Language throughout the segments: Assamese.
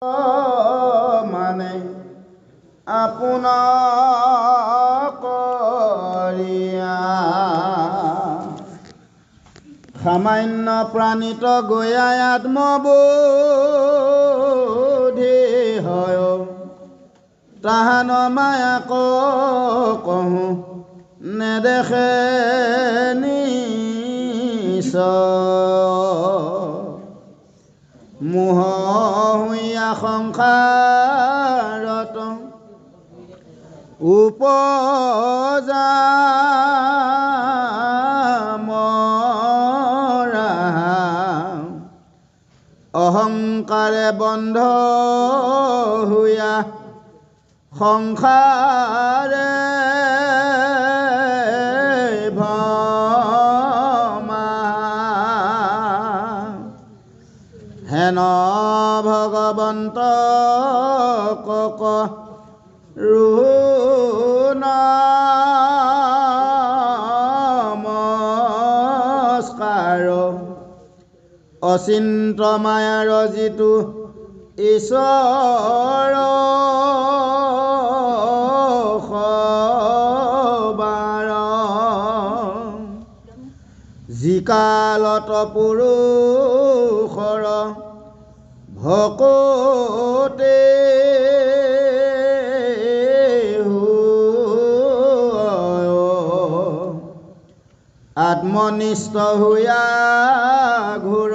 মানে আপোনা কৰিয়া সামান্য প্ৰাণিত গয়াই আত্মবোধি হয় তাহান মায়াক কহো নেদেখে নিচ মোহ হৈয়া সংসাৰত উপজা মৰা অহংকাৰে বন্ধ হৈয়া সংসাৰে ভমা হেন ভগৱন্ত কক নমস্কাৰ অচিন্ত মায়াৰ যিটো ঈশ্বৰ সবাৰ যিকালত পুৰুষৰ ভকতে আত্মনিষ্ঠ হৈয়া ঘোৰ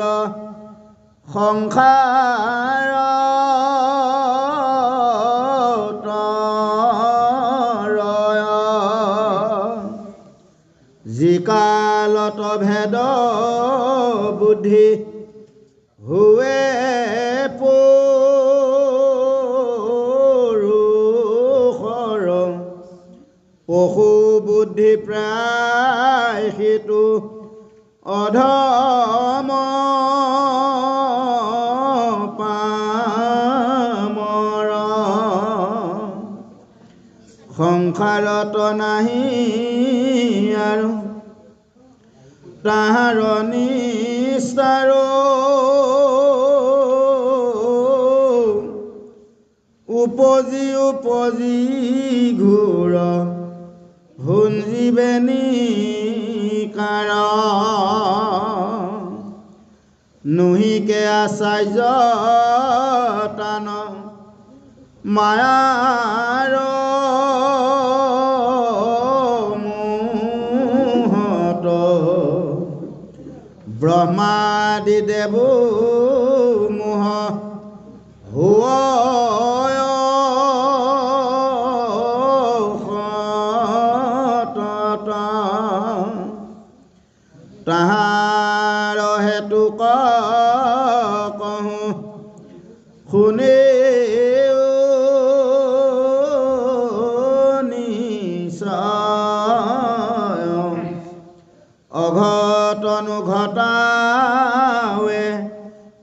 সংসাৰ যিকালত ভেদ বুদ্ধি হুৱে পুৰুষৰ পশু বুদ্ধি প্ৰায় সিটো অধম পামৰ সংসাৰত নাহি আৰু তাহাৰ নিস্তাৰ উপজি উপজি ঘোৰ হুঞ্জিবে নিকাৰ নুহিকে আচাৰ্য টান মায়াৰ মোহত ব্ৰহ্মাদি দেৱ মোহ হয় তাহাৰ হেতুক কহো শুনে নিশ্চয় অঘটনু ঘটাৱে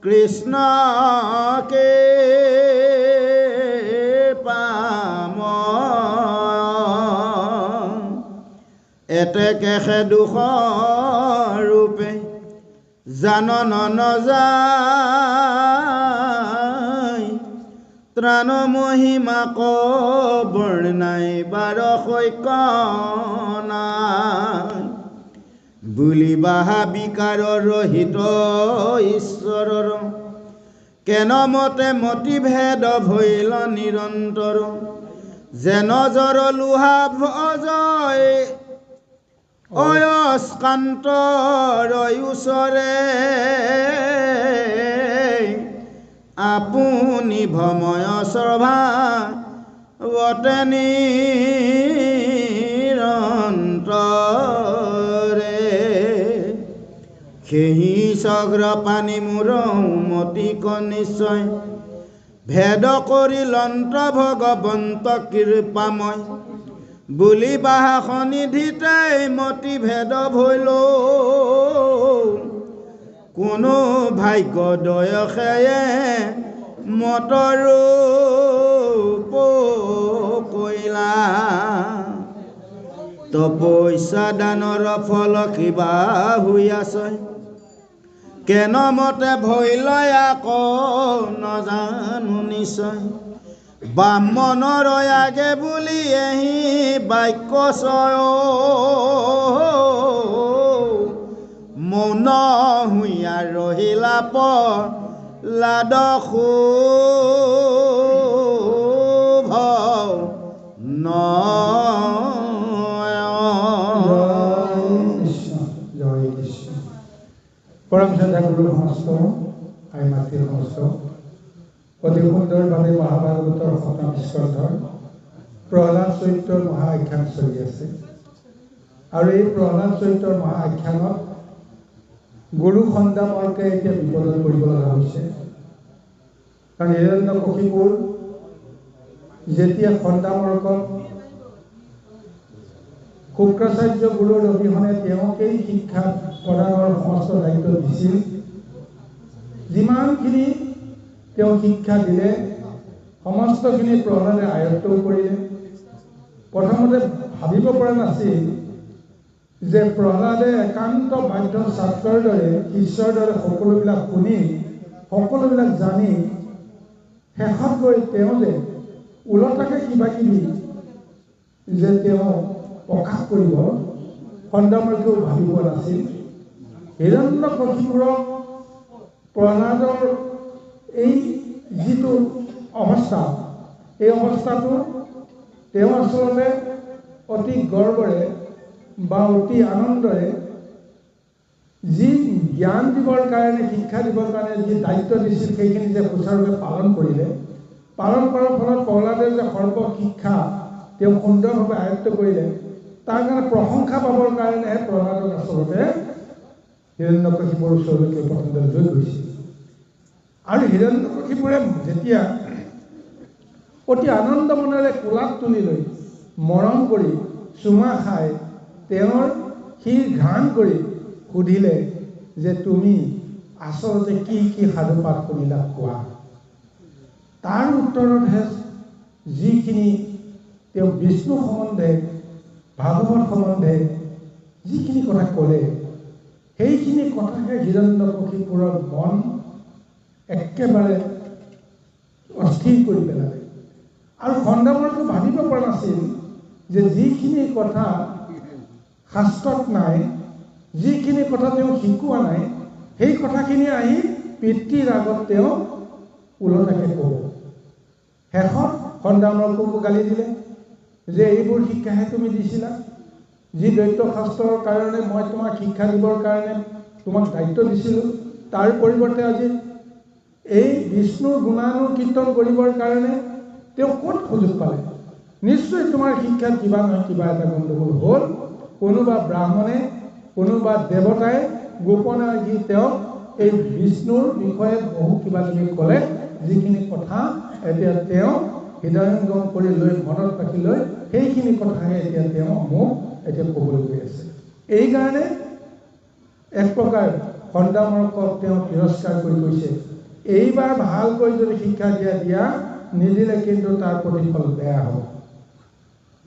কৃষ্ণকে পাম এতেকে সে দুখ ৰূপে জানন নযায় ত্ৰাণ মহিমাক বৰ্ণাই বাৰ সৈকনাই বুলি বাহা বিকাৰ ৰহিত ঈশ্বৰৰ কেন মতে মতি ভেদ ভৈল নিৰন্তৰ যেন জৰ লোহা ভজয় অয়স্কান্ত ৰয়ুচৰে আপুনি ভময় সভা বতে নিৰন্তৰে সেহি চগ্ৰ পানী মূৰ মতিক নিশ্চয় ভেদ কৰি লন্ত্ৰ ভগৱন্ত কৃপাময় বুলি বাহা সনিধিতে মতি ভেদ ভৈল কোনো ভাগ্য দয়সেয়ে মতৰো কইলা তপস্যা দানৰ ফল কিবা হৈ আছে কেনমতে ভয় লয় আকৌ নজানো নিশ্চয় বামনৰ আগে বুলি এহি বাক্য চয় মৌন হুইয়া ৰহিলা পৰ লাড শুভ জয় কৃষ্ণ পৰম শ্ৰদ্ধা গুৰু সমস্ত আই মাতৃৰ সমস্ত অতি সুন্দৰভাৱে মহাভাগৱতৰ সপ্তম স্কন্ধৰ প্ৰহ্লাদ চৰিত্ৰৰ মহা আখ্যান চলি আছে আৰু এই প্ৰহ্লাদ চৰিত্ৰৰ মহা আখ্যানত গুৰু সন্দামৰ্কে এতিয়া বিপদত পৰিব লগা হৈছে কাৰণ হিৰণ্যকশিপুৰ যেতিয়া সন্দামৰ্কক শুক্ৰাচাৰ্য গুৰুৰ অবিহনে তেওঁকেই শিক্ষা প্ৰদানৰ সমস্ত দায়িত্ব দিছিল যিমানখিনি তেওঁ শিক্ষা দিলে সমস্তখিনি প্ৰহ্লাদে আয়ত্তও কৰিলে প্ৰথমতে ভাবিব পৰা নাছিল যে প্ৰহ্লাদে একান্ত বাধ্য ছাত্ৰৰ দৰে ঈশ্বৰৰ দৰে সকলোবিলাক শুনি সকলোবিলাক জানি শেষত গৈ তেওঁ যে ওলটাকে কিবা কিবি যে তেওঁ প্ৰকাশ কৰিব সন্দামৰ্কেও ভাবি পোৱা নাছিল হিৰণ্যকশিপুৰক প্ৰহ্লাদৰ এই যিটো অৱস্থা এই অৱস্থাটো তেওঁ আচলতে অতি গৰ্বৰে বা অতি আনন্দৰে যি জ্ঞান দিবৰ কাৰণে শিক্ষা দিবৰ কাৰণে যি দায়িত্ব দিছিল সেইখিনি যে সুচাৰুৰূপে পালন কৰিলে পালন কৰাৰ ফলত প্ৰহ্লাদে যে সৰ্বশিক্ষা তেওঁ সুন্দৰভাৱে আয়ত্ত কৰিলে তাৰ কাৰণে প্ৰশংসা পাবৰ কাৰণে প্ৰহ্লাদক আচলতে হিৰণ্যকশিপুৰৰ ওচৰলৈকে প্ৰথমতে লৈ গৈছিল আৰু হিৰণ্যকশিপুৰে যেতিয়া অতি আনন্দ মনেৰে কোলাত তুলি লৈ মৰম কৰি চুমা খাই তেওঁৰ শিৰ ঘ্ৰাণ কৰি সুধিলে যে তুমি আচলতে কি কি সাধুপাঠ শুনিলা কোৱা তাৰ উত্তৰতহে যিখিনি তেওঁ বিষ্ণু সম্বন্ধে ভাগৱত সম্বন্ধে যিখিনি কথা ক'লে সেইখিনি কথাহে হিৰণ্যকশিপুৰৰ মন একেবাৰে অস্থিৰ কৰি পেলালে আৰু সন্দামৰ্কে ভাবিব পৰা নাছিল যে যিখিনি কথা শাস্ত্ৰত নাই যিখিনি কথা তেওঁ শিকোৱা নাই সেই কথাখিনি আহি পিতৃৰ আগত তেওঁ ওলটাকে ক'ব শেষত সন্দামৰ্ককো গালি দিলে যে এইবোৰ শিক্ষাহে তুমি দিছিলা যি দৈত্য শাস্ত্ৰৰ কাৰণে মই তোমাক শিক্ষা দিবৰ কাৰণে তোমাক দায়িত্ব দিছিলোঁ তাৰ পৰিৱৰ্তে আজি এই বিষ্ণুৰ গুণানুকীৰ্তন কৰিবৰ কাৰণে তেওঁ ক'ত সুযোগ পালে নিশ্চয় তোমাৰ শিক্ষাত কিবা নহয় কিবা এটা গণ্ডগোল হ'ল কোনোবা ব্ৰাহ্মণে কোনোবা দেৱতাই গোপনে আহি তেওঁক এই বিষ্ণুৰ বিষয়ে বহু কিবা কিবি ক'লে যিখিনি কথা এতিয়া তেওঁ হৃদয়ংগম কৰি লৈ মনত ৰাখি লৈ সেইখিনি কথাহে এতিয়া তেওঁ মোক এতিয়া ক'বলৈ গৈ আছে এইকাৰণে এক প্ৰকাৰ সন্দামৰ্কক তেওঁ তিৰস্কাৰ কৰি কৈছে এইবাৰ ভালকৈ যদি শিক্ষা দিয়া নিদিলে কিন্তু তাৰ প্ৰতিফল বেয়া হ'ব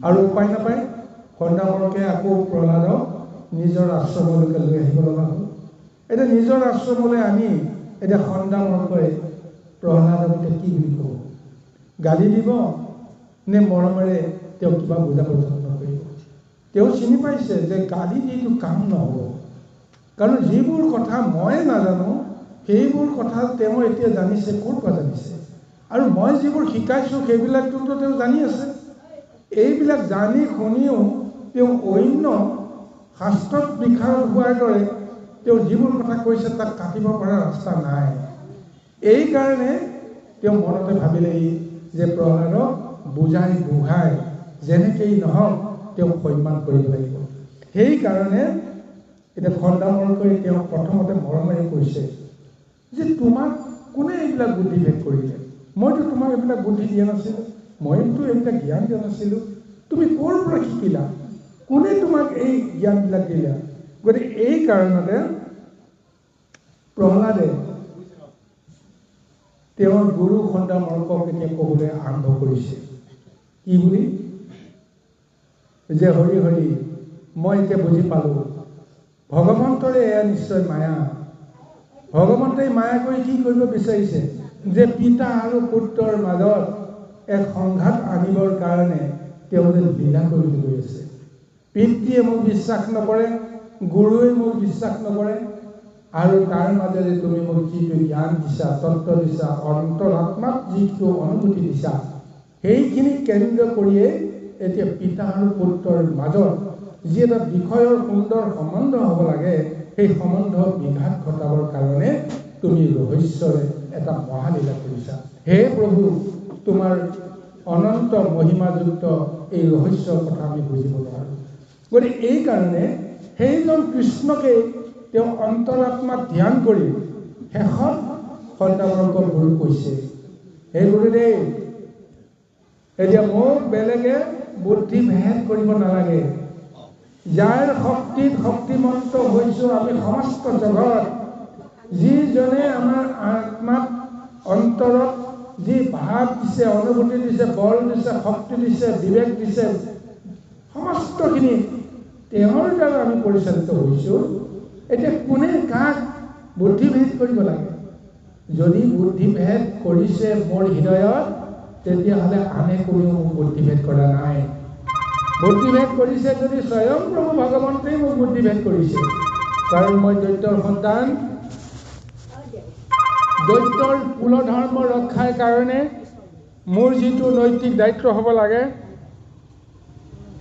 আৰু উপায় নাপায় সন্দামৰ্কে আকৌ প্ৰহ্লাদক নিজৰ আশ্ৰমলৈকে লৈ আহিব লগা হ'ল এতিয়া নিজৰ আশ্ৰমলৈ আনি এতিয়া সন্দামৰ্কই প্ৰহ্লাদক এতিয়া কি বুলি ক'ব গালি দিব নে মৰমেৰে তেওঁ কিবা বুজাব যত্ন কৰিব তেওঁ চিনি পাইছে যে গালি দিটো কাম নহ'ব কাৰণ যিবোৰ কথা মই নাজানো সেইবোৰ কথা তেওঁ এতিয়া জানিছে ক'ৰ পৰা জানিছে আৰু মই যিবোৰ শিকাইছোঁ সেইবিলাকটোতো তেওঁ জানি আছে এইবিলাক জানি শুনিও তেওঁ অন্য শাস্ত্ৰত বিশাৰদ হোৱাৰ দৰে তেওঁ যিবোৰ কথা কৈছে তাক কাটিব পৰা ৰাস্তা নাই এইকাৰণে তেওঁ মনতে ভাবিলেই যে প্ৰহ্লাদক বুজাই বুঢ়াই যেনেকেই নহওক তেওঁক সন্মান কৰিব লাগিব সেইকাৰণে এতিয়া সন্দামৰ্কই তেওঁ প্ৰথমতে মৰমেৰে কৈছে যে তোমাক কোনে এইবিলাক বুদ্ধিভেদ কৰিলে মইতো তোমাক এইবিলাক বুদ্ধি দিয়া নাছিলোঁ মইতো এইবিলাক জ্ঞান দিয়া নাছিলোঁ তুমি ক'ৰ পৰা শিকিলা কোনে তোমাক এই জ্ঞানবিলাক দিলা গতিকে এই কাৰণতে প্ৰহ্লাদে তেওঁৰ গুৰু সন্দামৰ্কক এতিয়া ক'বলৈ আৰম্ভ কৰিছে কি বুলি যে হৰি হৰি মই এতিয়া বুজি পালোঁ ভগৱন্তৰে এয়া নিশ্চয় মায়া ভগৱন্তই মায়া কৰি কি কৰিব বিচাৰিছে যে পিতা আৰু পুত্ৰৰ মাজত এক সংঘাত আনিবৰ কাৰণে তেওঁ যেন লীলা কৰিবলৈ গৈ আছে। পিতৃয়ে মোক বিশ্বাস নকৰে, গুৰুৱে মোক বিশ্বাস নকৰে, আৰু তাৰ মাজেৰে তুমি মোক যিটো জ্ঞান দিছা, তত্ত্ব দিছা, অন্তৰাত্মাত যিটো অনুভূতি দিছা, সেইখিনি কেন্দ্ৰ কৰিয়ে এতিয়া পিতা আৰু পুত্ৰৰ মাজত যি এটা বিষয়ৰ সুন্দৰ সম্বন্ধ হ'ব লাগে, সেই সম্বন্ধ বিঘাত ঘটাবৰ কাৰণে তুমি ৰহস্যৰে এটা মহালীলা কৰিছা। হে প্ৰভু, তোমাৰ অনন্ত মহিমাযুক্ত এই ৰহস্যৰ কথা আমি বুজিব নোৱাৰোঁ। গতিকে এই কাৰণে সেইজন কৃষ্ণকে তেওঁ অন্তৰাত্মাত ধ্যান কৰি শেষত সন্তানক গুৰু কৈছে, হে গুৰুদেৱ, এতিয়া মোক বেলেগে বুদ্ধি ভেদ কৰিব নালাগে। যাৰ শক্তিত শক্তিমন্ত হৈছোঁ আমি সমস্ত জগত, যিজনে আমাৰ আত্মাত অন্তৰত যি ভাৱ দিছে, অনুভূতি দিছে, বল দিছে, শক্তি দিছে, বিবেক দিছে, সমস্তখিনি তেওঁৰ দ্বাৰা আমি পৰিচালিত হৈছোঁ। এতিয়া কোনে কাক বুদ্ধিভেদ কৰিব লাগে? যদি বুদ্ধিভেদ কৰিছে মোৰ হৃদয়ত, তেতিয়াহ'লে আনে কোনেও মোক বুদ্ধিভেদ কৰা নাই। বুদ্ধিভেদ কৰিছে যদি স্বয়ং প্ৰভু ভগৱন্তই মোক বুদ্ধিভেদ কৰিছে, কাৰণ মই দৈত্যৰ সন্তান। দৈত্যৰ কুলধৰ্ম ৰক্ষাৰ কাৰণে মোৰ যিটো নৈতিক দায়িত্ব হ'ব লাগে,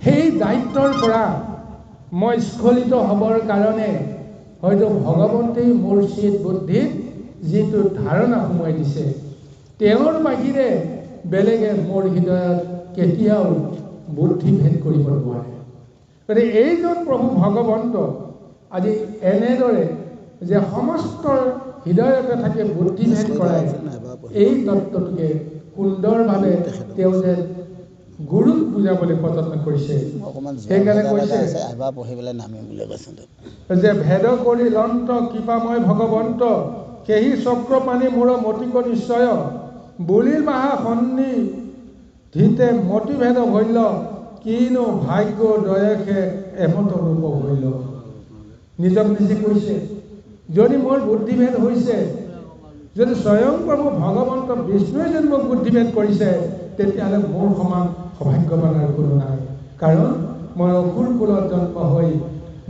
সেই দায়িত্বৰ পৰা মই স্খলিত হ'বৰ কাৰণে হয়তো ভগৱন্তই মোৰ চিত বুদ্ধিত যিটো ধাৰণা সোমাই দিছে, তেওঁৰ বাহিৰে বেলেগে মোৰ হৃদয়ত কেতিয়াও বুদ্ধিভেদ কৰিব নোৱাৰে। গতিকে এইজন প্ৰভু ভগৱন্ত আজি এনেদৰে যে সমস্ত হৃদয়তে থাকি বুদ্ধিভেদ কৰাই, এই তত্ত্বটোকে সুন্দৰভাৱে তেওঁ যে গুৰুক বুজাবলৈ প্ৰযত্ন কৰিছে। সেইকাৰণে কৈছে যে ভেদ কৰি লন্ত কৃপাময় ভগৱন্ত, সেহি চক্ৰপাণি মূৰ মতিক নিশ্চয়, বুলিৰ বাহা সন্নিধিতে মতিভেদ হৈল, কিনো ভাগ্য দয়েসে এমত ৰূপ হৈল। নিজক নিজে কৈছে, যদি মোৰ বুদ্ধিভেদ হৈছে, যদি স্বয়ং প্ৰভু ভগৱন্ত বিষ্ণুৱে যদি মোক বুদ্ধিভেদ কৰিছে, তেতিয়াহ'লে মোৰ সমান সৌভাগ্যৱান আৰু কোনো নাই। কাৰণ মই অসুৰ কুলত জন্ম হৈ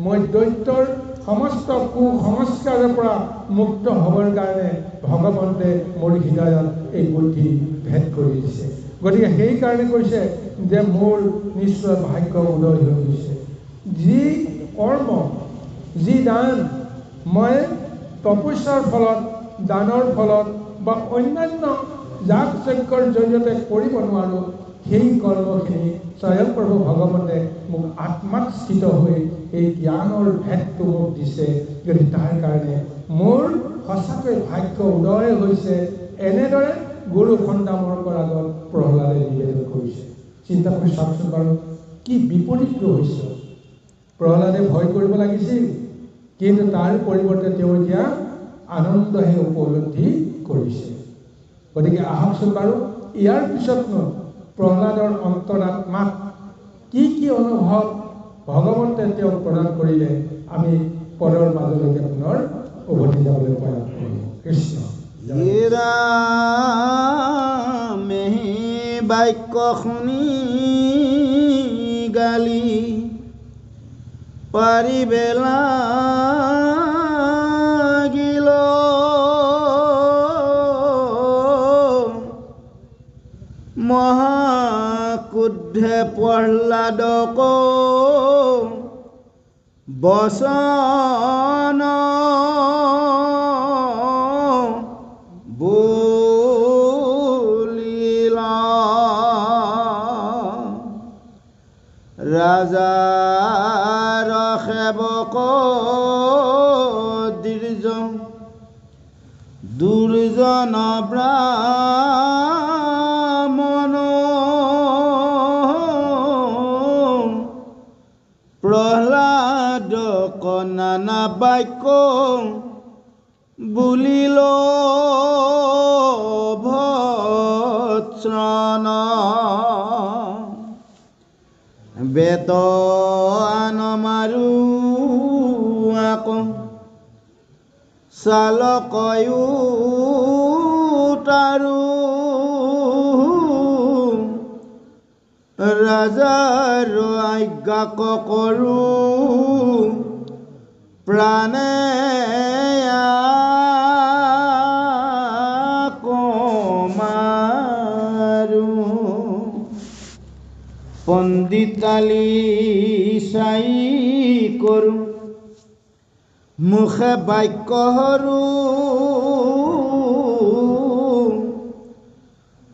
মই দৈত্যৰ সমস্ত কুসংস্কাৰৰ পৰা মুক্ত হ'বৰ কাৰণে ভগৱন্তে মোৰ হৃদয়ত এই বুদ্ধি ভেদ কৰি দিছে। গতিকে সেইকাৰণে কৈছে যে মোৰ নিশ্চয় ভাগ্য উদয় হৈ গৈছে। যি কৰ্ম, যি দান মই তপস্যাৰ ফলত, দানৰ ফলত বা অন্যান্য যাগ যজ্ঞৰ জৰিয়তে কৰিব নোৱাৰোঁ, সেই কৰ্মখিনি স্বয়ং প্ৰভু ভগৱন্তে মোক আত্মাত স্থিত হৈ এই জ্ঞানৰ ভেদটো মোক দিছে। যদি তাৰ কাৰণে মোৰ সঁচাকৈ ভাগ্য উদয় হৈছে, এনেদৰে গুৰু সন্ধামৰ আগত প্ৰহ্লাদে নিবেদন কৰিছে। চিন্তা কৰি চাওকচোন বাৰু, কি বিপৰীত ৰহস্য। প্ৰহ্লাদে ভয় কৰিব লাগিছিল, কিন্তু তাৰ পৰিৱৰ্তে তেওঁ এতিয়া আনন্দহে উপলব্ধি কৰিছে। গতিকে আহকচোন বাৰু, ইয়াৰ পিছতনো প্ৰহ্লাদৰ অন্তৰাত্মাত কি কি অনুভৱ ভগৱন্তে তেওঁক প্ৰদান কৰিলে, আমি পদৰ মাজলৈকে পুনৰ উভতি যাবলৈ প্ৰয়াস কৰোঁ। কৃষ্ণ মেহি বাক্য শুনি গালি পাৰিবেলা মহাকুদ্ধে প্ৰহ্লাদক বচন বুলিলা। ৰাজাৰ সেৱক দুৰ্জন ব্ৰাহ্মণ প্ৰহ্লাদক নানা বাক্য বুলিল ভৎসন। বেত আন মাৰো আকৌ চালকয়ো তাৰো ৰাজাৰ আজ্ঞাক কৰোঁ প্ৰাণে পণ্ডিতালি চাই কৰোঁ মুখে বাক্য হৰো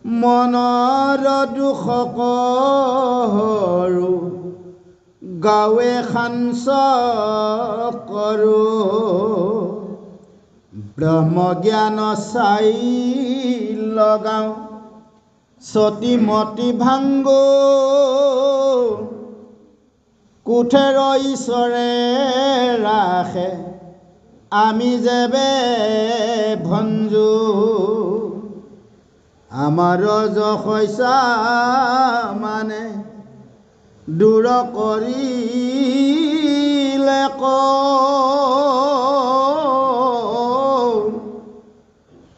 মনৰ দুখ কৰো গাৱে খাঞ্চ কৰোঁ ব্ৰহ্মজ্ঞান চাই লগাওঁ সতীমতী ভাঙ্গ কোঠেৰ ঈশ্বৰে ৰাখে আমি যেবে ভঞ্জু আমাৰ যশস্যা মানে দূৰ কৰিলে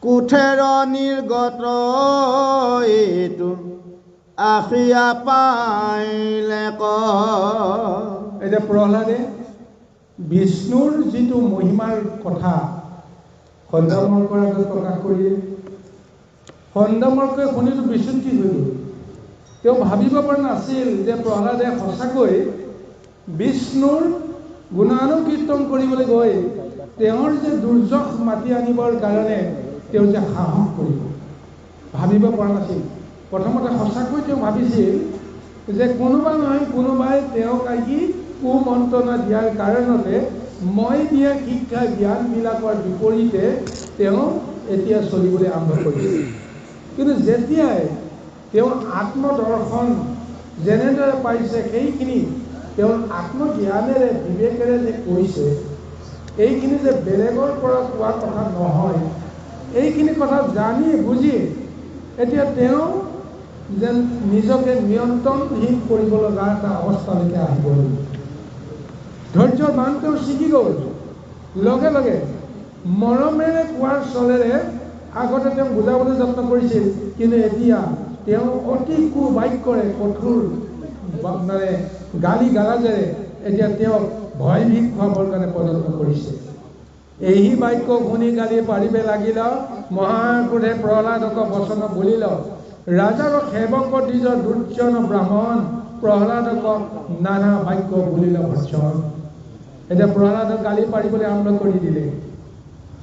কোঠেৰ নিৰ্গত এইটো আশিয়া পাইলে এতিয়া প্ৰহ্লাদে বিষ্ণুৰ যিটো মহিমাৰ কথা সন্ধ্যামৰ্কৰ আগত প্ৰকাশ কৰিলে সন্ধ্যামৰ্কই শুনিটো বিচুতি হৈ গ'ল তেওঁ ভাবিব পৰা নাছিল যে প্ৰহ্লাদে সঁচাকৈ বিষ্ণুৰ গুণানুকীৰ্তন কৰিবলৈ গৈ তেওঁৰ যে দুৰ্যগ মাতি আনিবৰ কাৰণে তেওঁ যে সাহস কৰিব ভাবিব পৰা নাছিল প্ৰথমতে সঁচাকৈ তেওঁ ভাবিছিল যে কোনোবা নহয় কোনোবাই তেওঁক আহি কুমন্ত্ৰণা দিয়াৰ কাৰণতে মই দিয়া শিক্ষা জ্ঞানবিলাকৰ বিপৰীতে তেওঁ এতিয়া চলিবলৈ আৰম্ভ কৰিছিল কিন্তু যেতিয়াই তেওঁ আত্মদৰ্শন যেনেদৰে পাইছে সেইখিনি তেওঁৰ আত্মজ্ঞানেৰে বিবেকেৰে যে কৰিছে এইখিনি যে বেলেগৰ পৰা কোৱা কথা নহয় এইখিনি কথা জানি বুজি এতিয়া তেওঁ যেন নিজকে নিয়ন্ত্ৰণহীন কৰিব লগা এটা অৱস্থালৈকে আহিব ধৈৰ্যৰ বান তেওঁ ছিগি গ'ল লগে লগে মৰমেৰে কোৱাৰ চলেৰে আগতে তেওঁ বুজাবলৈ যত্ন কৰিছিল কিন্তু এতিয়া তেওঁ অতি কুবাক্যৰে কঠোৰ মানে গালি গালাজেৰে এতিয়া তেওঁক ভয়ভীত খুৱাবৰ কাৰণে প্ৰযত্ন কৰিছে এই বাক্য শুনি গালি পাৰিবে লাগিল মহাক্ৰোধে প্ৰহ্লাদক বচন বলিল ৰাজাৰ সেৱক দ্বিজ দুৰ্জন ব্ৰাহ্মণ প্ৰহ্লাদক নানা বাক্য বলিল ভৰ্ষণ এতিয়া প্ৰহ্লাদক গালি পাৰিবলৈ আৰম্ভ কৰি দিলে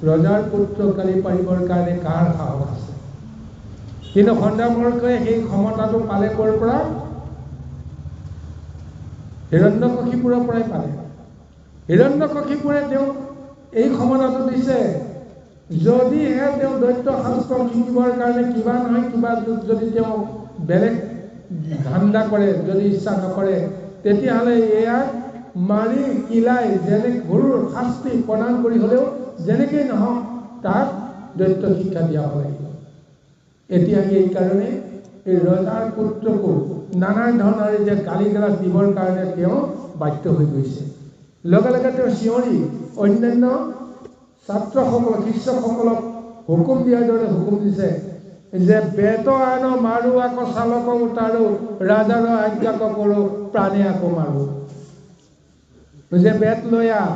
ৰজাৰ পুত্ৰক গালি পাৰিবৰ কাৰণে কাৰ সাহস আছে কিন্তু সন্ধ্যামৰ্কই সেই ক্ষমতাটো পালে ক'ৰ পৰা হিৰণ্যকশিপুৰৰ পৰাই পালে হিৰণ্যকশিপুৰে তেওঁক এই ক্ষমতাটো দিছে যদিহে তেওঁ দৈত্য শাস্ত্ৰ শিকিবৰ কাৰণে কিবা নহয় কিবা যদি তেওঁ বেলেগ ধান্দা কৰে যদি ইচ্ছা নকৰে তেতিয়াহ'লে এয়াক মাৰি কিলাই যেনে গুৰুৰ শাস্তি প্ৰদান কৰি হ'লেও যেনেকেই নহওক তাক দৈত্য শিক্ষা দিয়া হ'ব লাগিব এতিয়া এইকাৰণে এই ৰজাৰ পুত্ৰকো নানা ধৰণৰ যে গালি গালাজ দিবৰ কাৰণে তেওঁ বাধ্য হৈ গৈছে লগে লগে তেওঁ চিঞৰি অন্যান্য ছাত্ৰসকলক শিষ্যসকলক হুকুম দিয়াৰ দৰে হুকুম দিছে যে বেত আন মাৰো আকৌ চালক উতাৰো ৰাজাৰ আজ্ঞাক কৰোঁ প্ৰাণে আকৌ মাৰো যে বেত লৈ আহ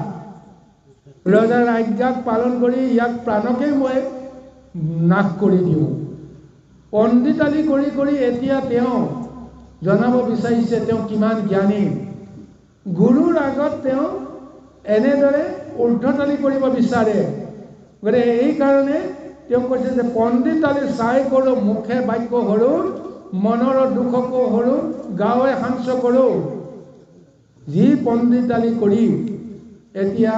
ৰজাৰ আজ্ঞাক পালন কৰি ইয়াক প্ৰাণকেই মই নাশ কৰি দিওঁ পণ্ডিতালি কৰি কৰি এতিয়া তেওঁ জনাব বিচাৰিছে তেওঁ কিমান জ্ঞানী গুৰুৰ আগত তেওঁ এনেদৰে ঊৰ্ধ্বতালি কৰিব বিচাৰে গতিকে এইকাৰণে তেওঁ কৈছে যে পণ্ডিতালি চাই কৰোঁ মুখে বাক্য হৰো মনৰ দুখকো হৰো গাঁৱে সাংস কৰোঁ যি পণ্ডিতালি কৰি এতিয়া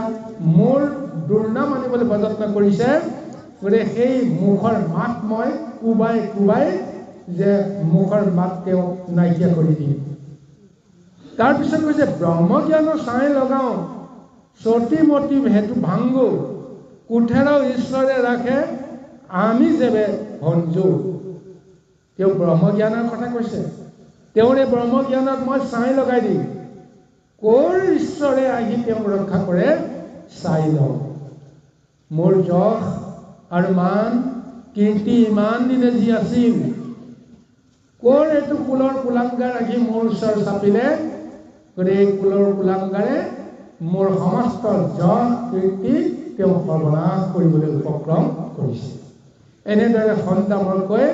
মোৰ দুৰ্নাম আনিবলৈ প্ৰযত্ন কৰিছে গতিকে সেই মুখৰ মাত মই কোবাই কোবাই যে মুখৰ মাত তেওঁ নাইকিয়া কৰি দিম তাৰপিছত কৈছে ব্ৰহ্মজ্ঞান চাই লগাওঁ সতীমতী হেতু ভাঙ্গো কোঠেৰ ঈশ্বৰে ৰাখে আমি যেবে ভঞ্জু তেওঁ ব্ৰহ্মজ্ঞানৰ কথা কৈছে তেওঁৰ এই ব্ৰহ্মজ্ঞানক মই চাই লগাই দিম ক'ৰ ঈশ্বৰে আহি তেওঁক ৰক্ষা কৰে চাই লওঁ মোৰ যশ আৰু মান কীৰ্তি ইমান দিনে যি আছিল, কৰ এইটো কুলৰ কুলাংগাৰ আহি মোৰ ওচৰ চাপিলে, গতিকে এই কুলৰ কুলাংগাৰে মোৰ সমস্ত যশ কীৰ্তি তেওঁ সৰ্বনাশ কৰিবলৈ উপক্ৰম কৰিছে। এনেদৰে সন্তামৰকৈ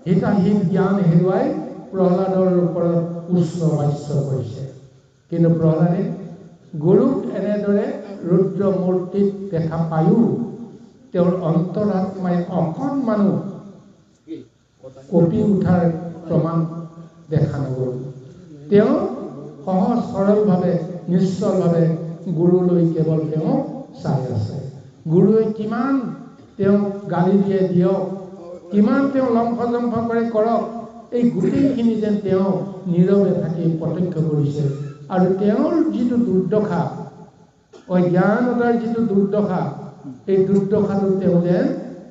হিতাহীন জ্ঞান হেৰুৱাই প্ৰহ্লাদৰ ওপৰত উষ্ণ বাস্য কৰিছে। কিন্তু প্ৰহ্লাদে গুৰুক এনেদৰে ৰুদ্ৰ মূৰ্তিত দেখা পায়ো তেওঁৰ অন্তৰাত্মাই অকণমানো কঁপি উঠাৰ প্ৰমাণ দেখা নগ'ল। তেওঁ সহজ সৰলভাৱে নিশ্চলভাৱে গুৰুলৈ কেৱল তেওঁ চাই আছে। গুৰুৱে কিমান তেওঁক গালি দিয়ে দিয়ক, কিমান তেওঁ লম্ফজম্ফ কৰে কৰক, এই গোটেইখিনি যেন তেওঁ নীৰৱে থাকি প্ৰত্যক্ষ কৰিছে। আৰু তেওঁৰ যিটো দুৰ্দশা, অজ্ঞানতাৰ যিটো দুৰ্দশা, এই দুৰ্দশাটো তেওঁ যেন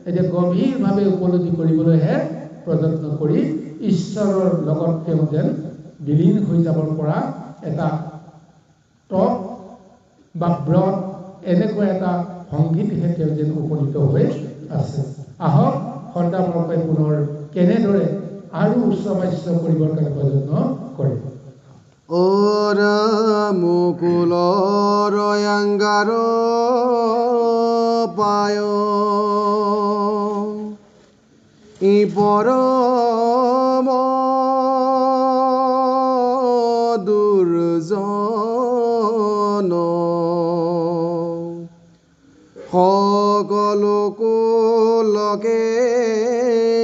এতিয়া গভীৰভাৱে উপলব্ধি কৰিবলৈহে প্ৰযত্ন কৰি ঈশ্বৰৰ লগত তেওঁ যেন বিলীন হৈ যাবৰ পৰা এটা তপ বা ব্ৰত, এনেকুৱা এটা সংগীতহে তেওঁ যেন উপনীত হৈ আছে। আহক সন্তামৰকৈ পুনৰ কেনেদৰে আৰু উচ্চ বাস্য কৰিবৰ কাৰণে প্ৰযত্ন কৰে। মুকুলৰ অংগাৰ পায় ই পৰম দুৰ্জন, সকলো কুলকে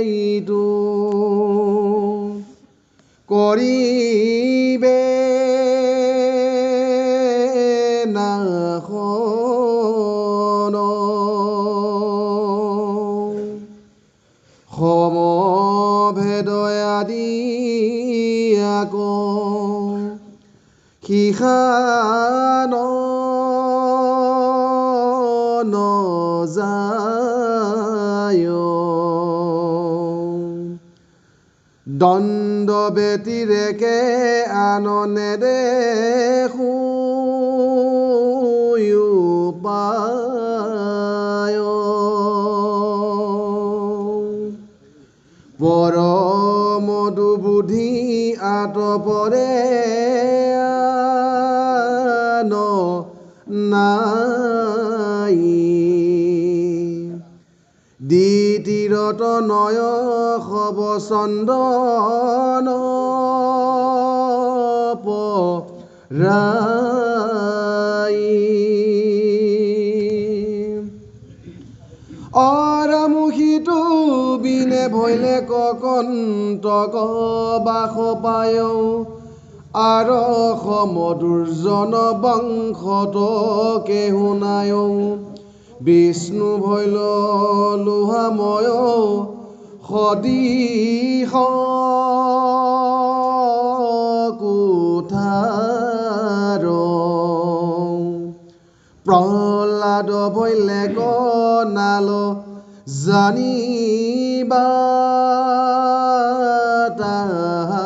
ইটো কৰিবে নাশন, সমভেদ আদি আকৌ সিখান নযায়, দণ্ড ব্যতিৰেকে আন নেদেখো পায়, পৰম দুবুদ্ধি আতপৰে আন নাই, দ্বিতীৰত নয় সব চন্দন পৰাই, অৰামুখিতো বিনে ভৈলে ককন্তক বাস পায়, আৰ সমদুৰ্জন বংশত কেহু নাই, বিষ্ণু ভৈল লোহাময় সদৃশ কুঠাৰ, প্ৰহ্লাদ ভৈলে কনাল জানিবা তাহাৰ,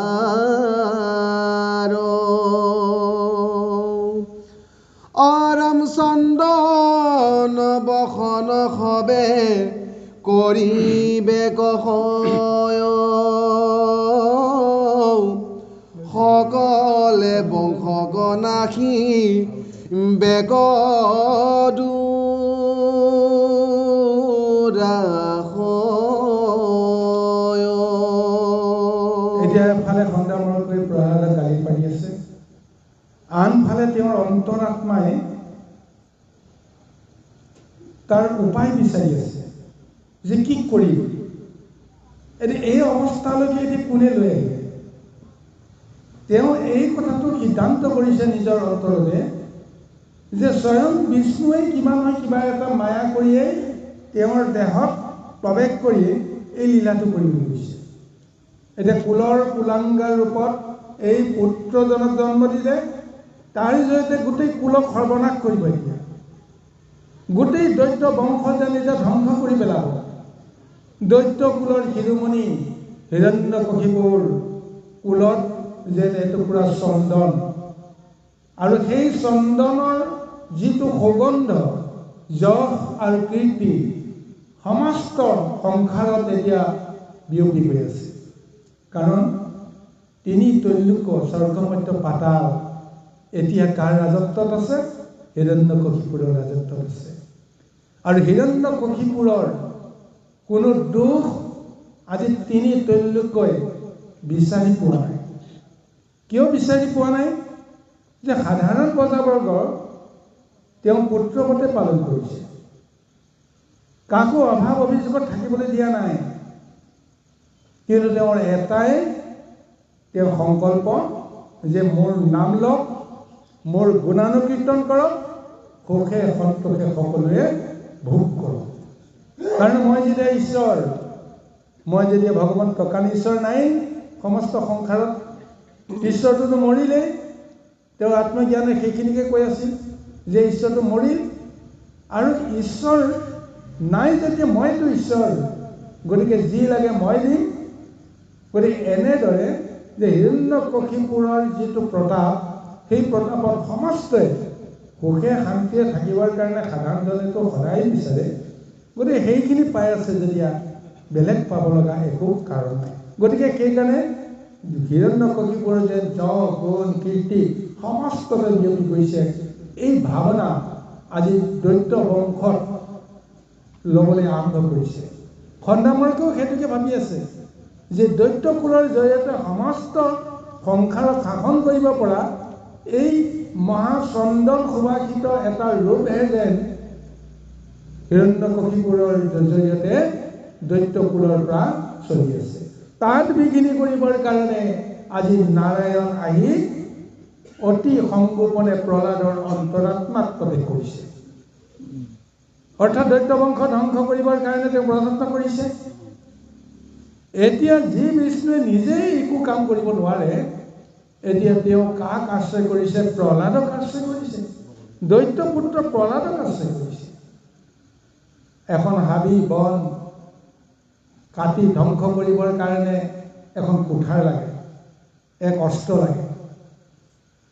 অৰাম চন্দন বসন সবে কৰিবে কষয়, সকলে বংশ নাশী বেক দুৰাশয়। এতিয়া এফালে সন্তামৰকৈ প্ৰহ্লাদে গালি পাৰি আছে, আনফালে তেওঁৰ অন্তৰাত্মাই তাৰ উপায় বিচাৰি আছে যে কি কৰিম। এতিয়া এই অৱস্থালৈকে এতিয়া কোনে লৈ আহিলে? তেওঁ এই কথাটো সিদ্ধান্ত কৰিছে নিজৰ অন্তৰতে যে স্বয়ং বিষ্ণুৱে কিবা নহয় কিবা এটা মায়া কৰিয়েই তেওঁৰ দেহত প্ৰৱেশ কৰি এই লীলাটো কৰিবলৈ গৈছে। এতিয়া কুলৰ কুলাংগাৰ ৰূপত এই পুত্ৰজনক জন্ম দিলে, তাৰ জৰিয়তে গোটেই কুলক সৰ্বনাশ কৰিব। এতিয়া গোটেই দৈত্য বংশ যেন এতিয়া ধ্বংস কৰি পেলাব। দৈত্য কুলৰ শিৰোমণি হিৰণ্যকশিপুৰ কুলত যেন এটুকুৰা চন্দন, আৰু সেই চন্দনৰ যিটো সুগন্ধ, যশ আৰু কীৰ্তি সমস্ত সংসাৰত এতিয়া বিয়পি গৈ আছে। কাৰণ তিনি তৈলোক স্বৰ্গমধ্য পাতাল এতিয়া কাৰ ৰাজত্বত আছে? হিৰণ্যকশিপুৰৰ ৰাজত্বত আছে। আৰু হিৰণ্যকশিপুৰৰ কোনো দোষ আজি তিনি তৈলোকৈ বিচাৰি পোৱা নাই। কিয় বিচাৰি পোৱা নাই? যে সাধাৰণ প্ৰজাবৰ্গ তেওঁ পুত্ৰৱতে পালন কৰিছে, কাকো অভাৱ অভিযোগত থাকিবলৈ দিয়া নাই। কিন্তু তেওঁৰ এটাই তেওঁৰ সংকল্প যে মোৰ নাম লওক, মোৰ গুণানুকীৰ্তন কৰক, সুখে সন্তোষে সকলোৱে ভোগ কৰক। কাৰণ মই যেতিয়া ঈশ্বৰ, মই যেতিয়া ভগৱান প্ৰকাণ্ড ঈশ্বৰ নাই সমস্ত সংসাৰত, ঈশ্বৰটোতো মৰিলেই। তেওঁৰ আত্মজ্ঞানে সেইখিনিকে কৈ আছিল যে ঈশ্বৰটো মৰিল, আৰু ঈশ্বৰ নাই যেতিয়া মইতো ঈশ্বৰ, গতিকে যি লাগে মই দিম। গতিকে এনেদৰে যে হিৰণ্যকশিপুৰৰ যিটো প্ৰতাপ, সেই প্ৰতাপত সমস্তই সুখে শান্তিয়ে থাকিবৰ কাৰণে সাধাৰণজনেতো সদায় বিচাৰে। গতিকে সেইখিনি পাই আছে যেতিয়া বেলেগ পাব লগা একো কাৰণ নাই। গতিকে সেইকাৰণে হিৰণ্যকশিপুৰৰ যে যশ গুণ কীৰ্তি সমস্ততে বিয়পি গৈছে, এই ভাৱনা আজি দৈত্য বংশত ল'বলৈ আৰম্ভ কৰিছে। খণ্ডামৰ্কেও সেইটোকে ভাবি আছে যে দৈত্য কুলৰ জৰিয়তে সমস্ত সংসাৰক শাসন কৰিব পৰা এই মহাচন্দন সুবাসিত এটা ৰূপহে যেন হিৰণ্যকশিপুৰৰ জৰিয়তে দৈত্য কুলৰ পৰা চলি আছে। তাত বিঘিনি কৰিবৰ কাৰণে আজি নাৰায়ণ আহি অতি সংগোপনে প্ৰহ্লাদৰ অন্তৰাত্মাত প্ৰৱেশ কৰিছে। অৰ্থাৎ দৈত্য বংশ ধ্বংস কৰিবৰ কাৰণে তেওঁ প্ৰযত্ন কৰিছে। এতিয়া যি বিষ্ণুৱে নিজেই একো কাম কৰিব নোৱাৰে, এতিয়া তেওঁ কাক আশ্ৰয় কৰিছে? প্ৰহ্লাদক আশ্ৰয় কৰিছে। দৈত্য পুত্ৰ প্ৰহ্লাদক আশ্ৰয় কৰিছে। এখন হাবি বন কাটি ধ্বংস কৰিবৰ কাৰণে এখন কুঠাৰ লাগে, এক অস্ত্ৰ লাগে।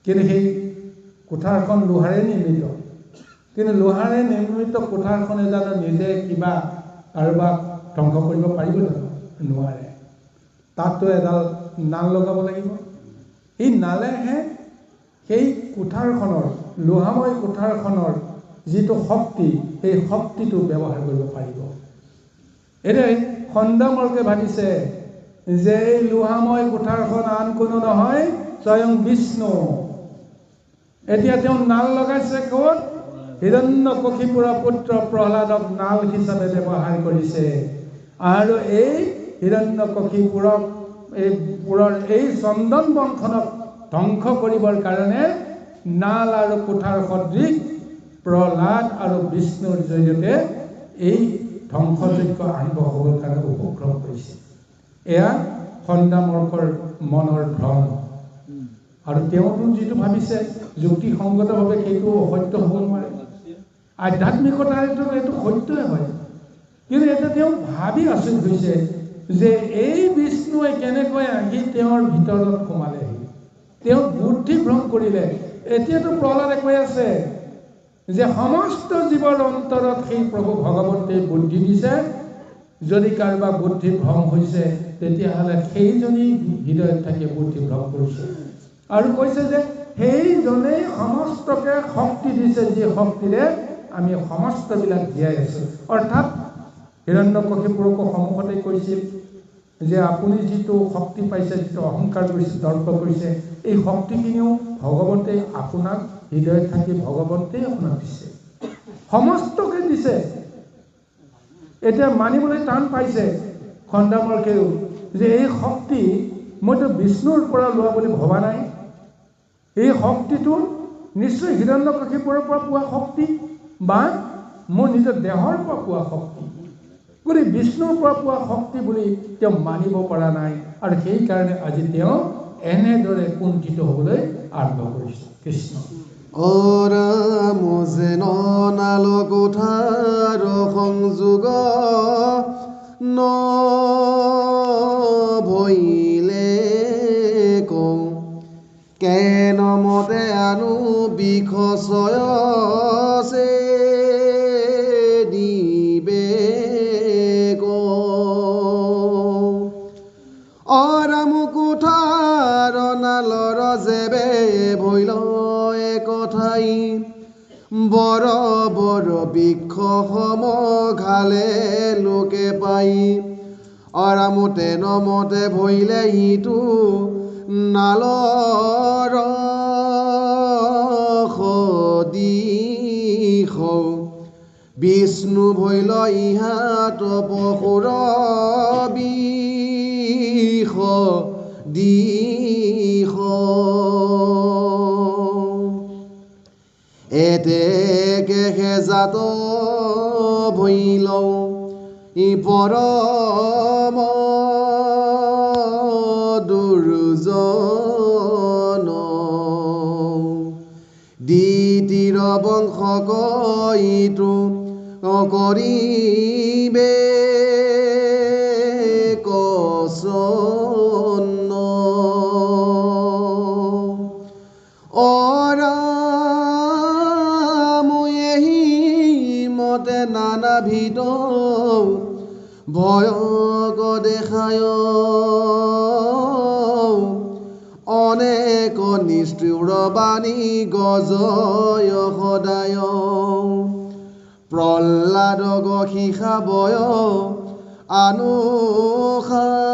কিন্তু সেই কুঠাৰখন লোহাৰে নিৰ্মিত। কিন্তু লোহাৰে নিৰ্মিত কুঠাৰখনে জানো নিজে কিবা কাৰোবাক ধ্বংস কৰিব পাৰিব জানো? নোৱাৰে। তাততো এডাল নাল লগাব লাগিব। এই নালেহে সেই কুঠাৰখনৰ, লোহাময় কুঠাৰখনৰ যিটো শক্তি, সেই শক্তিটো ব্যৱহাৰ কৰিব পাৰিব। এতিয়া খণ্ডামৰ্কে ভাবিছে যে এই লোহাময় কুঠাৰখন আন কোনো নহয়, স্বয়ং বিষ্ণু। এতিয়া তেওঁ নাল লগাইছে ক'ত? হিৰণ্যকশিপুৰৰ পুত্ৰ প্ৰহ্লাদক নাল হিচাপে ব্যৱহাৰ কৰিছে। আৰু এই হিৰণ্যকশিপুৰক এই চন্দন বংশনক ধ্বংস কৰিবৰ কাৰণে নাল আৰু কুঠাৰ সদৃশ প্ৰহ্লাদ আৰু বিষ্ণুৰ জৰিয়তে এই ধ্বংসযজ্ঞ আৰম্ভ হ'বৰ কাৰণে উপক্ৰম কৰিছে। এয়া খণ্ডামৰ্কৰ মনৰ ভ্ৰম। আৰু তেওঁতো যিটো ভাবিছে যুক্তিসংগতভাৱে সেইটো অসত্য হ'ব নোৱাৰে। আধ্যাত্মিকতাৰেতো এইটো সত্যই হয়। কিন্তু এতিয়া তেওঁ ভাবি আচৰিত হৈছে যে এই বিষ্ণুৱে কেনেকৈ আহি তেওঁৰ ভিতৰত সোমালেহি, তেওঁ বুদ্ধি ভ্ৰম কৰিলে। এতিয়াতো প্ৰহ্লাদে কৈ আছে যে সমস্ত জীৱৰ অন্তৰত সেই প্ৰভু ভগৱন্তে বুদ্ধি দিছে। যদি কাৰোবাৰ বুদ্ধি ভ্ৰম হৈছে তেতিয়াহ'লে সেইজনী হৃদয়ত থাকি বুদ্ধি ভ্ৰম কৰিছে। আৰু কৈছে যে সেইজনেই সমস্তকে শক্তি দিছে, যি শক্তিৰে আমি সমস্তবিলাক জীয়াই আছো। অৰ্থাৎ হিৰণ্যকশিপুৰকো সন্মুখতে কৈছিল যে আপুনি যিটো শক্তি পাইছে, যিটো অহংকাৰ কৰিছে, দৰ্প কৰিছে, এই শক্তিখিনিও ভগৱন্তে আপোনাক হৃদয়ত থাকি ভগৱন্তেই আপোনাক দিছে, সমস্তকে দিছে। এতিয়া মানিবলৈ টান পাইছে খণ্ডামৰ্কেও যে এই শক্তি মইতো বিষ্ণুৰ পৰা লোৱা বুলি ভবা নাই। এই শক্তিটো নিশ্চয় হিৰণ্যকশিপুৰৰ পৰা পোৱা শক্তি বা মোৰ নিজৰ দেহৰ পৰা পোৱা শক্তি। গতিকে বিষ্ণুৰ পৰা পোৱা শক্তি বুলি তেওঁ মানিব পৰা নাই। আৰু সেইকাৰণে আজি তেওঁ এনেদৰে কুণ্ঠিত হ'বলৈ আৰম্ভ কৰিছে। কৃষ্ণ অৰা মোজে নাল কুঠাৰ সংযোগ ন ভৈলে কওঁ কেন মতে আনু বিষয় মুকুঠাৰ নালৰ জেবে ভৈল একঠাই বৰ বৰ বৃক্ষ সম ঘালে লোকে পাই অৰামতে নমতে ভৈলে সিটো নালৰ সদিশ বিষ্ণু ভৈল ইহাত পশুৰ বিষ দিশ এতেকে হেজাত ভৈল পৰম দুৰ্জন দ্বিতীয় বংশ কৈটো কৰিবে কচন্ন এহি মতে নানাবিধ ভয়ক দেখায় অনেক নিষ্ঠুৰ বাণী গজয় সদায় প্ৰহ্লাদক শিখাবয় আনুশাস্ত্ৰ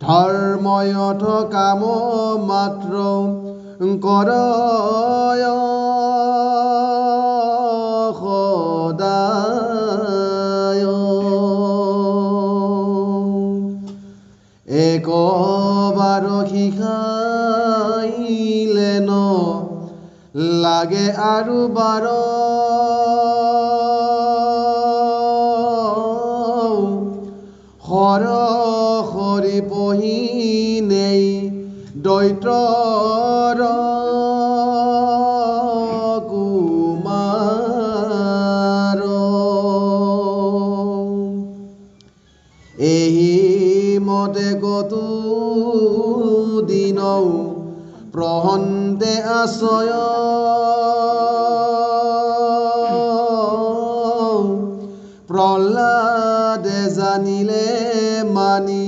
ধৰ্ময়থ কাম মাত্ৰ কৰয় সদায় একবাৰ শিখাইলে ন লাগে আৰু বাৰ সৰি পহি নেই দৈতৰ কুমাৰ এহি মতে কতো দিন প্ৰহন্তে আশ্ৰয় প্ৰহ্লাদে জানিলে মানি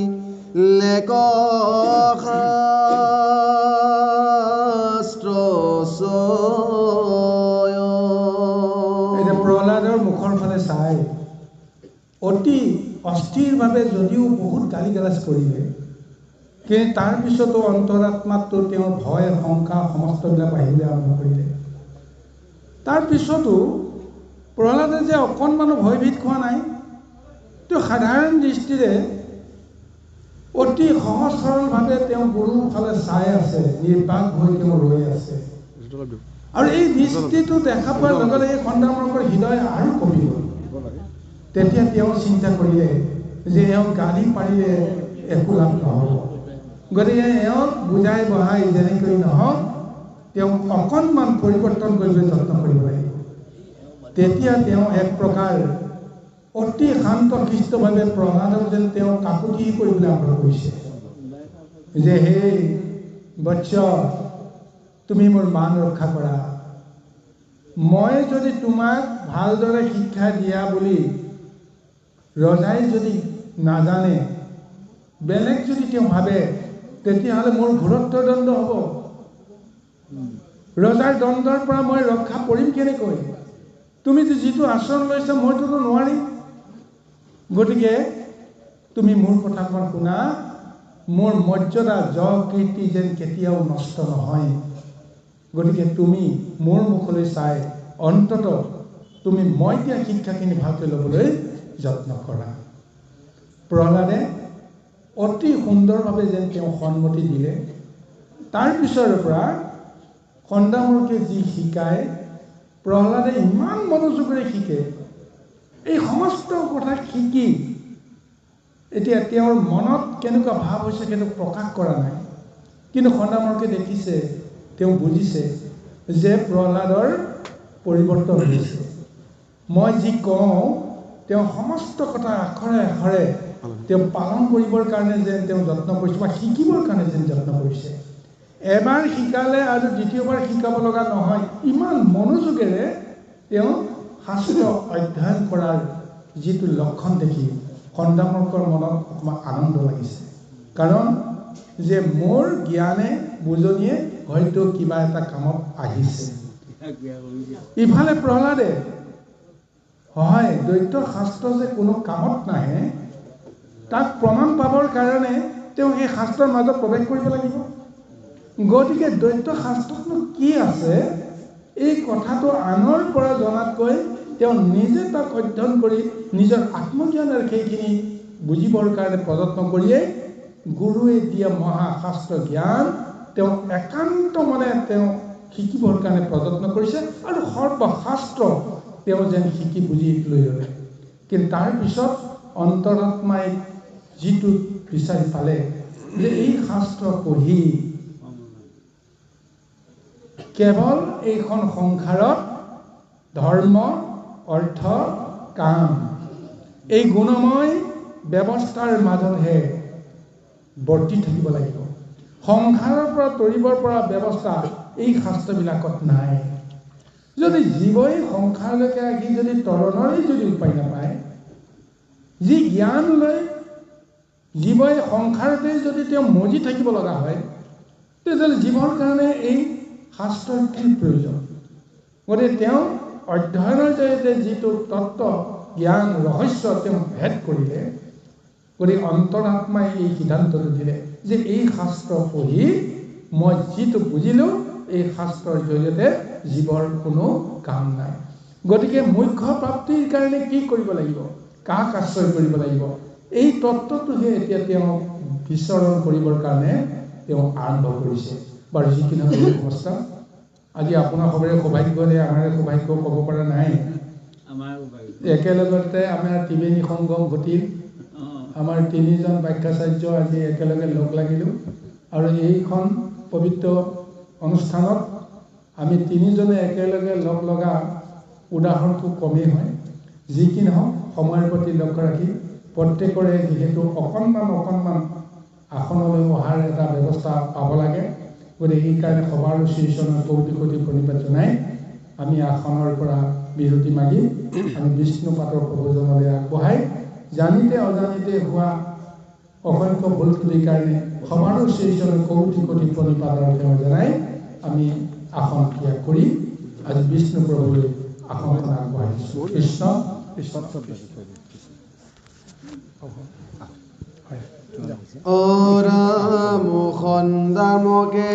এতিয়া প্ৰহ্লাদৰ মুখৰ ফালে চাই অতি অস্থিৰভাৱে যদিও বহুত গালি গালাজ কৰিলে কিন্তু তাৰ পিছতো অন্তৰাত্মাটো তেওঁৰ ভয় শংকা সমস্তবিলাক আহিবলৈ আৰম্ভ কৰিলে তাৰ পিছতো প্ৰহ্লাদে যে অকণমানো ভয়ভীত খোৱা নাই তেওঁ সাধাৰণ দৃষ্টিৰে অতি সহজ সৰলভাৱে তেওঁ গুৰুৰ ফালে চাই আছে নিৰ্বাক হৈ তেওঁ ৰৈ আছে আৰু এই দৃষ্টিটো দেখা পোৱাৰ লগে লগে খণ্ডামৰ্কৰ হৃদয় আৰু কমি গ'ল তেতিয়া তেওঁ চিন্তা কৰিলে যে এওঁক গালি পাৰিলে একো লাভ নহ'ব গতিকে এওঁক বুজাই বঢ়াই যেনেকৈ নহওক তেওঁক অকণমান পৰিৱৰ্তন কৰিবলৈ যত্ন কৰিব লাগিব তেতিয়া তেওঁ এক প্ৰকাৰ অতি শান্ত শিষ্টভাৱে প্ৰহ্লাদক যেন তেওঁ কাকুতি কৰিবলৈ আৰম্ভ কৰিছে যে হে বৎস তুমি মোৰ মান ৰক্ষা কৰা মই যদি তোমাক ভালদৰে শিক্ষা দিয়া বুলি ৰজাই যদি নাজানে বেলেগ যদি তেওঁ ভাবে তেতিয়াহ'লে মোৰ ঘোৰত্বৰ দণ্ড হ'ব ৰজাৰ দণ্ডৰ পৰা মই ৰক্ষা কৰিম কেনেকৈ তুমি যিটো আচৰণ লৈছা মইটোতো নোৱাৰিম গতিকে তুমি মোৰ কথাখন শুনা মোৰ মৰ্যাদা যশ কীৰ্তি যেন কেতিয়াও নষ্ট নহয় গতিকে তুমি মোৰ মুখলৈ চাই অন্তত তুমি মই দিয়া শিক্ষাখিনি ভালকৈ ল'বলৈ যত্ন কৰা প্ৰহ্লাদে অতি সুন্দৰভাৱে যেন তেওঁ সন্মতি দিলে তাৰ পিছৰ পৰা খণ্ডামৰ্কে যি শিকায় প্ৰহ্লাদে ইমান মনোযোগেৰে শিকে এই সমস্ত কথা শিকি এতিয়া তেওঁৰ মনত কেনেকুৱা ভাৱ হৈছে কিন্তু প্ৰকাশ কৰা নাই কিন্তু খণ্ডামৰ্কে দেখিছে তেওঁ বুজিছে যে প্ৰহ্লাদৰ পৰিৱৰ্তন হৈছে মই যি কওঁ তেওঁ সমস্ত কথা আখৰে আখৰে তেওঁ পালন কৰিবৰ কাৰণে যেন তেওঁ যত্ন কৰিছে বা শিকিবৰ কাৰণে যেন যত্ন কৰিছে এবাৰ শিকালে আৰু দ্বিতীয়বাৰ শিকাব লগা নহয় ইমান মনোযোগেৰে তেওঁ শাস্ত্ৰ অধ্যয়ন কৰাৰ যিটো লক্ষণ দেখি কন্দমাকৰ মনত অকণমান আনন্দ লাগিছে। কাৰণ যে মোৰ জ্ঞানে বুজনিয়ে হয়তো কিবা এটা কামত আহিছে। ইফালে প্ৰহ্লাদে হয় দ্বৈত শাস্ত্ৰ যে কোনো কামত নাহে তাক প্ৰমাণ পাবৰ কাৰণে তেওঁ এই শাস্ত্ৰৰ মাজত প্ৰৱেশ কৰিব লাগিব। গতিকে দ্বৈত শাস্ত্ৰতনো কি আছে এই কথাটো আনৰ পৰা জনাতকৈ তেওঁ নিজে তাক অধ্যয়ন কৰি নিজৰ আত্মজ্ঞানৰ সেইখিনি বুজিবৰ কাৰণে প্ৰযত্ন কৰিয়ে গুৰুৱে দিয়া মহাশাস্ত্ৰ জ্ঞান তেওঁ একান্ত মনে তেওঁ শিকিবৰ কাৰণে প্ৰযত্ন কৰিছে আৰু সৰ্বশাস্ত্ৰ তেওঁ যেন শিকি বুজি লৈ ল'লে। কিন্তু তাৰপিছত অন্তৰাত্মাই যিটো বিচাৰি পালে যে এই শাস্ত্ৰ পঢ়ি কেৱল এইখন সংসাৰত ধৰ্ম অৰ্থ কাম এই গুণময় ব্যৱস্থাৰ মাজতহে বৰ্তি থাকিব লাগিব। সংসাৰৰ পৰা তৰিবৰ পৰা ব্যৱস্থা এই শাস্ত্ৰবিলাকত নাই। যদি জীৱই সংসাৰলৈকে আহি যদি তৰণৰে যদি উপায় নাপায়, যি জ্ঞান লৈ জীৱই সংসাৰতে যদি তেওঁ মজি থাকিব লগা হয়, তেতিয়াহ'লে জীৱৰ কাৰণে এই শাস্ত্ৰৰ কি প্ৰয়োজন? গতিকে তেওঁ অধ্যয়নৰ জৰিয়তে যিটো তত্ত্ব জ্ঞান ৰহস্য তেওঁ ভেদ কৰিলে, গতিকে অন্তৰাত্মাই এই সিদ্ধান্তটো দিলে যে এই শাস্ত্ৰ পঢ়ি মই যিটো বুজিলোঁ এই শাস্ত্ৰৰ জৰিয়তে জীৱৰ কোনো কাম নাই। গতিকে মুখ্য প্ৰাপ্তিৰ কাৰণে কি কৰিব লাগিব, কাক আশ্ৰয় কৰিব লাগিব, এই তত্ত্বটোহে এতিয়া তেওঁ বিচৰণ কৰিবৰ কাৰণে তেওঁ আৰম্ভ কৰিছে। বাৰু যি কি নহওক অৱস্থা আজি আপোনাৰ সবৰে সৌভাগ্য নে আমাৰ সৌভাগ্য ক'ব পৰা নাই। একেলগতে আমাৰ ত্ৰিবেণী সংগম ঘটিল। আমাৰ তিনিজন বাক্যাচাৰ্য আজি একেলগে লগ লাগিলোঁ আৰু এইখন পবিত্ৰ অনুষ্ঠানত আমি তিনিজনে একেলগে লগ লগা উদাহৰণটো কমেই হয়। যি কি নহওক সময়ৰ প্ৰতি লক্ষ্য ৰাখি প্ৰত্যেকৰে যিহেতু অকণমান আসনলৈ অহাৰ এটা ব্যৱস্থা পাব লাগে, গতিকে সেইকাৰণে সভাৰ শ্ৰীচৰণৰ কৌটি কৌটি প্ৰণিপাত জনাই আমি আসনৰ পৰা বিৰতি মাগি আমি বিষ্ণুপাতৰ প্ৰভুজনলৈ আগবঢ়াই জানিতে অজানিতে হোৱা অসংখ্য ভুল ত্ৰুটিৰ কাৰণে সভাৰ শ্ৰীচৰণৰ কৌটি কৌটি প্ৰণিপাতৰ সেৱা জনাই আমি আসন ত্যাগ কৰি আজি বিষ্ণু প্ৰভুলৈ আসনখন আগবঢ়াইছোঁ। কৃষ্ণ অৰা মুখন্দা মগে